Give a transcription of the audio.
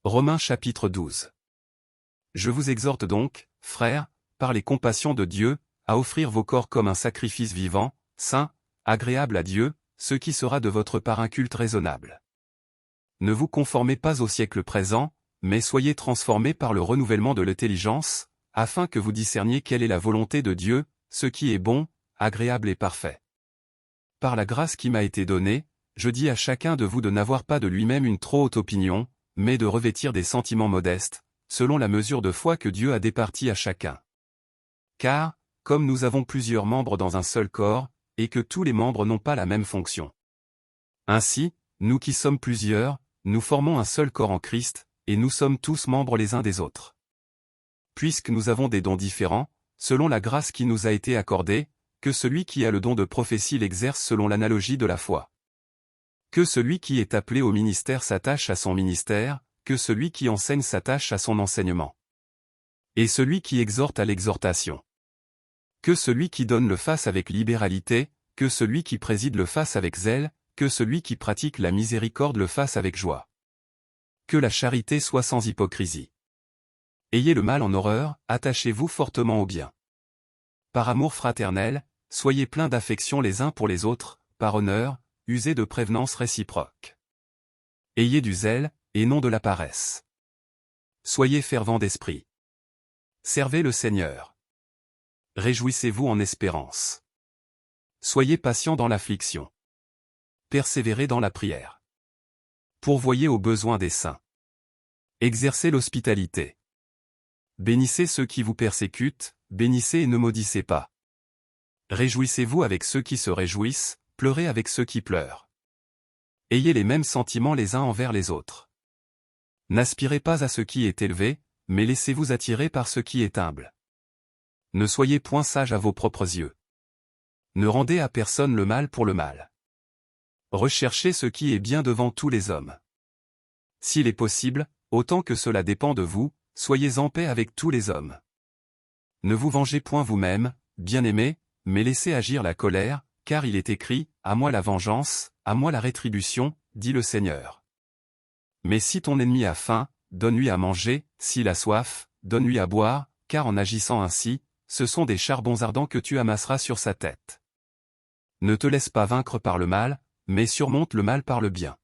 Romains chapitre 12. Je vous exhorte donc, frères, par les compassions de Dieu, à offrir vos corps comme un sacrifice vivant, saint, agréable à Dieu, ce qui sera de votre part un culte raisonnable. Ne vous conformez pas au siècle présent, mais soyez transformés par le renouvellement de l'intelligence, afin que vous discerniez quelle est la volonté de Dieu, ce qui est bon, agréable et parfait. Par la grâce qui m'a été donnée, je dis à chacun de vous de n'avoir pas de lui-même une trop haute opinion, mais de revêtir des sentiments modestes, selon la mesure de foi que Dieu a départie à chacun. Car, comme nous avons plusieurs membres dans un seul corps, et que tous les membres n'ont pas la même fonction. Ainsi, nous qui sommes plusieurs, nous formons un seul corps en Christ, et nous sommes tous membres les uns des autres. Puisque nous avons des dons différents, selon la grâce qui nous a été accordée, que celui qui a le don de prophétie l'exerce selon l'analogie de la foi. Que celui qui est appelé au ministère s'attache à son ministère, que celui qui enseigne s'attache à son enseignement. Et celui qui exhorte à l'exhortation. Que celui qui donne le fasse avec libéralité, que celui qui préside le fasse avec zèle, que celui qui pratique la miséricorde le fasse avec joie. Que la charité soit sans hypocrisie. Ayez le mal en horreur, attachez-vous fortement au bien. Par amour fraternel, soyez pleins d'affection les uns pour les autres, par honneur, usez de prévenance réciproque. Ayez du zèle, et non de la paresse. Soyez fervents d'esprit. Servez le Seigneur. Réjouissez-vous en espérance. Soyez patients dans l'affliction. Persévérez dans la prière. Pourvoyez aux besoins des saints. Exercez l'hospitalité. Bénissez ceux qui vous persécutent, bénissez et ne maudissez pas. Réjouissez-vous avec ceux qui se réjouissent, pleurez avec ceux qui pleurent. Ayez les mêmes sentiments les uns envers les autres. N'aspirez pas à ce qui est élevé, mais laissez-vous attirer par ce qui est humble. Ne soyez point sages à vos propres yeux. Ne rendez à personne le mal pour le mal. Recherchez ce qui est bien devant tous les hommes. S'il est possible, autant que cela dépend de vous, soyez en paix avec tous les hommes. Ne vous vengez point vous-même, bien-aimés, mais laissez agir la colère, car il est écrit, « À moi la vengeance, à moi la rétribution, dit le Seigneur. » Mais si ton ennemi a faim, donne-lui à manger, s'il a soif, donne-lui à boire, car en agissant ainsi, ce sont des charbons ardents que tu amasseras sur sa tête. Ne te laisse pas vaincre par le mal, mais surmonte le mal par le bien.